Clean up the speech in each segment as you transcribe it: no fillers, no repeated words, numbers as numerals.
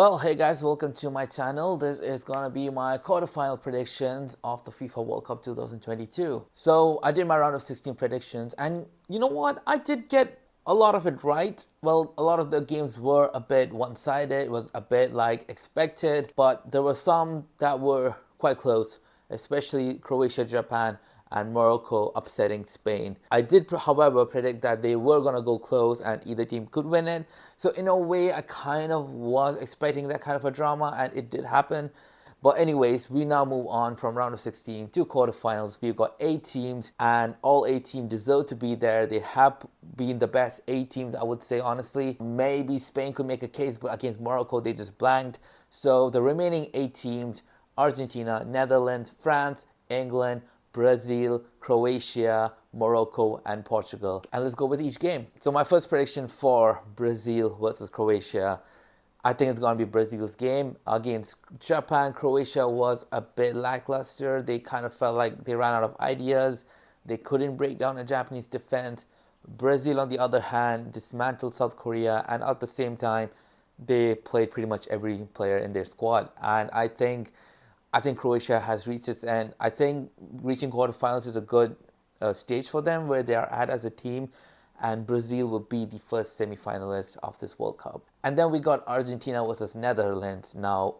Well, hey guys, welcome to my channel. This is gonna be my quarterfinal predictions of the FIFA World Cup 2022. So I did my round of 16 predictions, and you know what? I did get a lot of it right. Well, a lot of the games were a bit one-sided. It was a bit like expected, but there were some that were quite close, especially Croatia, Japan, and Morocco upsetting Spain. I did, however, predict that they were going to go close and either team could win it. So in a way, I kind of was expecting that kind of a drama, and it did happen. But anyways, we now move on from round of 16 to quarterfinals. We've got 8 teams, and all 8 teams deserve to be there. They have been the best 8 teams, I would say, honestly. Maybe Spain could make a case, but against Morocco, they just blanked. So the remaining 8 teams, Argentina, Netherlands, France, England, Brazil, Croatia, Morocco, and Portugal. And let's go with each game. So my first prediction for Brazil versus Croatia, I think it's going to be Brazil's game. Against Japan, Croatia was a bit lackluster. They kind of felt like they ran out of ideas. They couldn't break down a Japanese defense. Brazil, on the other hand, dismantled South Korea, and at the same time, they played pretty much every player in their squad. And I think Croatia has reached its end. I think reaching quarterfinals is a good stage for them where they are at as a team, and Brazil will be the first semi-finalist of this World Cup. And then we got Argentina versus Netherlands. Now,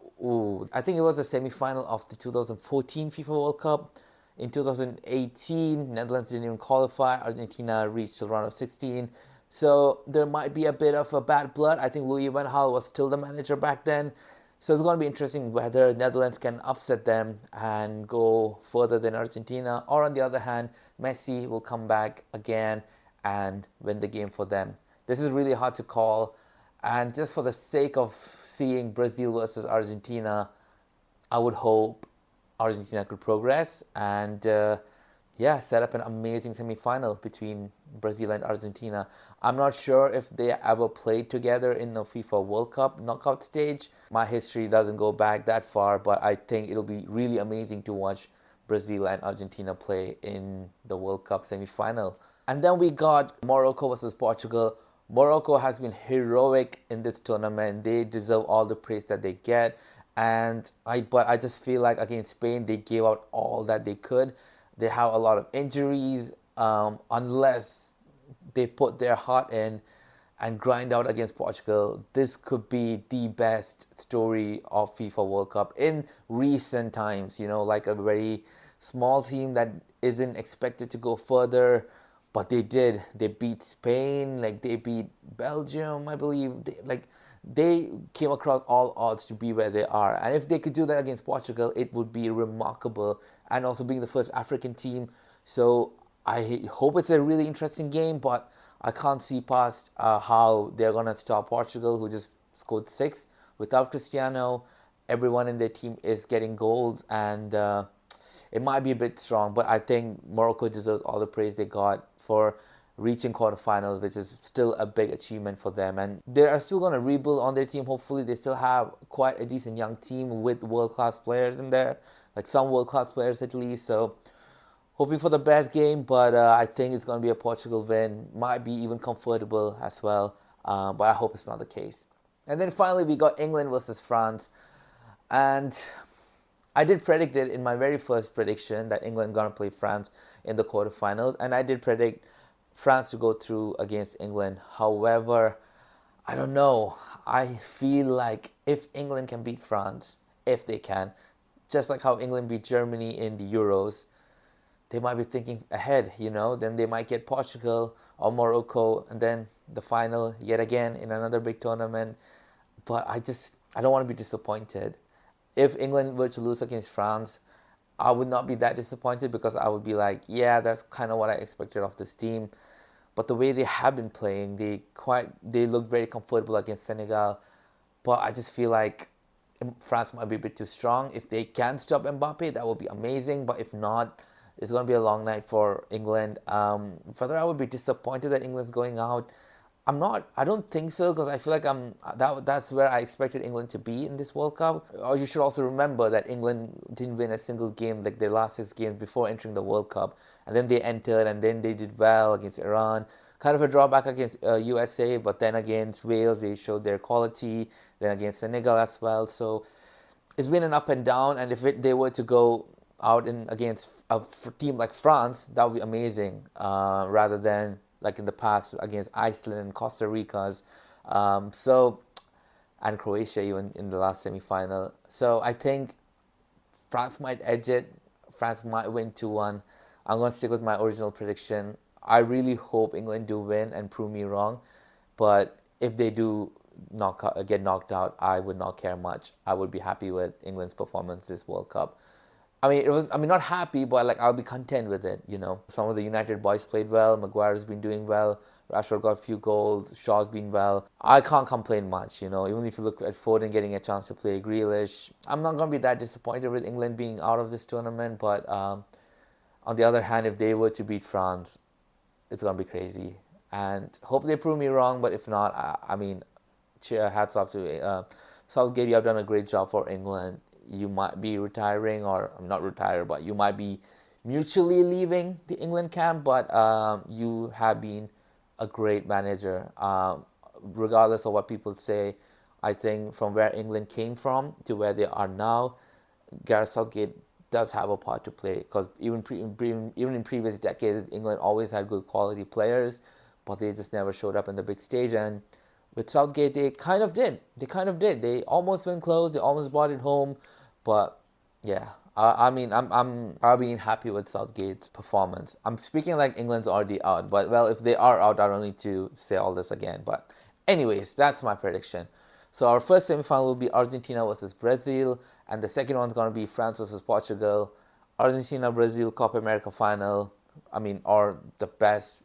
I think it was the semi-final of the 2014 FIFA World Cup. In 2018, Netherlands didn't even qualify. Argentina reached the round of 16. So there might be a bit of a bad blood. I think Louis van Gaal was still the manager back then. So it's going to be interesting whether Netherlands can upset them and go further than Argentina, or on the other hand, Messi will come back again and win the game for them. This is really hard to call, and just for the sake of seeing Brazil versus Argentina, I would hope Argentina could progress and set up an amazing semi-final between Brazil and Argentina. I'm not sure if they ever played together in the FIFA World Cup knockout stage. My history doesn't go back that far, but I think it'll be really amazing to watch Brazil and Argentina play in the World Cup semi-final. And then we got Morocco versus Portugal. Morocco has been heroic in this tournament. They deserve all the praise that they get. But I just feel like against Spain, they gave out all that they could. They have a lot of injuries. Unless they put their heart in and grind out against Portugal, this could be the best story of FIFA World Cup in recent times. You know, like a very small team that isn't expected to go further, but they did. They beat Spain, like they beat Belgium, I believe. They came across all odds to be where they are. And if they could do that against Portugal, it would be remarkable. And also being the first African team. So I hope it's a really interesting game, but I can't see past how they're going to stop Portugal, who just scored 6 without Cristiano. Everyone in their team is getting goals, and it might be a bit strong, but I think Morocco deserves all the praise they got for reaching quarterfinals, which is still a big achievement for them. And they are still going to rebuild on their team. Hopefully they still have quite a decent young team with world-class players in there, like some world-class players at least. So hoping for the best game, but I think it's going to be a Portugal win. Might be even comfortable as well, but I hope it's not the case. And then finally we got England versus France. And I did predict it in my very first prediction that England going to play France in the quarterfinals, and I did predict France to go through against England. However, I don't know. I feel like if England can beat France, if they can, just like how England beat Germany in the Euros, they might be thinking ahead, then they might get Portugal or Morocco, and then the final yet again in another big tournament. But I don't want to be disappointed. If England were to lose against France, I would not be that disappointed, because I would be like, yeah, that's kind of what I expected of this team. But the way they have been playing, they look very comfortable against Senegal. But I just feel like France might be a bit too strong. If they can stop Mbappe, that would be amazing. But if not, it's going to be a long night for England. Further, I would be disappointed that England's going out. I don't think so, because I feel like that's where I expected England to be in this World Cup. Or you should also remember that England didn't win a single game, like their last 6 games before entering the World Cup. And then they entered, and then they did well against Iran, Kind of a drawback against USA, but then against Wales, they showed their quality. Then against Senegal as well. So it's been an up and down. And if they were to go out in against a team like France, that would be amazing. Rather than like in the past against Iceland and Costa Rica's. So and Croatia even in the last semi-final. So I think France might edge it. France might win 2-1. I'm going to stick with my original prediction. I really hope England do win and prove me wrong. But if they do get knocked out, I would not care much. I would be happy with England's performance this World Cup. I mean, it was. I mean, not happy, but like I'll be content with it. You know, some of the United boys played well. Maguire's been doing well. Rashford got a few goals. Shaw's been well. I can't complain much. You know, even if you look at Foden getting a chance to play, Grealish, I'm not gonna be that disappointed with England being out of this tournament. But on the other hand, if they were to beat France, it's gonna be crazy. And hope they prove me wrong. But if not, I mean, hats off to Southgate. You have done a great job for England. You might be retiring, or I'm not retired, but you might be mutually leaving the England camp. But you have been a great manager. Regardless of what people say, I think from where England came from to where they are now, Gareth Southgate does have a part to play. Because even in previous decades, England always had good quality players, but they just never showed up in the big stage. And with Southgate, they kind of did. They almost went close. They almost brought it home. But yeah, I mean, I've been happy with Southgate's performance. I'm speaking like England's already out, but well, if they are out, I don't need to say all this again. But anyways, that's my prediction. So our first semifinal will be Argentina versus Brazil, and the second one's gonna be France versus Portugal. Argentina Brazil Copa America final. I mean, or the best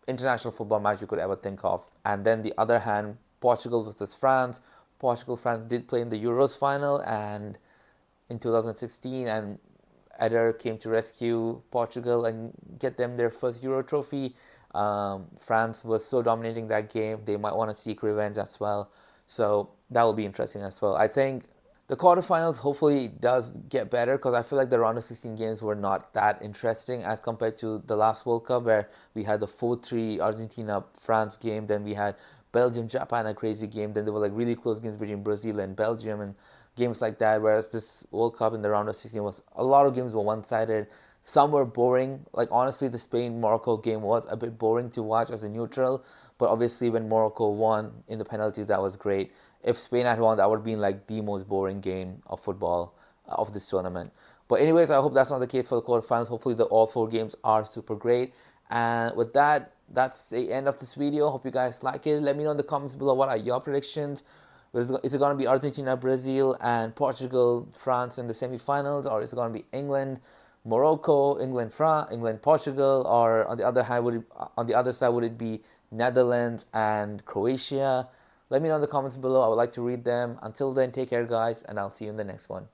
international football match you could ever think of. And then the other hand, Portugal versus France. France did play in the Euros final and in 2016, and Eder came to rescue Portugal and get them their first Euro trophy. France was so dominating that game, they might want to seek revenge as well. So that will be interesting as well. I think the quarterfinals hopefully does get better, because I feel like the round of 16 games were not that interesting as compared to the last World Cup, where we had the 4-3 Argentina-France game, then we had Belgium-Japan, a crazy game, then there were like really close games between Brazil and Belgium and games like that, whereas this World Cup in the round of 16 was a lot of games were one-sided. Some were boring. Like honestly, the Spain-Morocco game was a bit boring to watch as a neutral, but obviously when Morocco won in the penalties, that was great. If Spain had won, that would have been like the most boring game of football of this tournament. But anyways, I hope that's not the case for the quarterfinals. Hopefully all 4 games are super great. And with that, that's the end of this video. Hope you guys like it. Let me know in the comments below, what are your predictions? Is it going to be Argentina, Brazil, and Portugal, France in the semifinals, or is it going to be England, Morocco, England, France, England, Portugal, or on the other side would it be Netherlands and Croatia? Let me know in the comments below. I would like to read them. Until then, take care, guys, and I'll see you in the next one.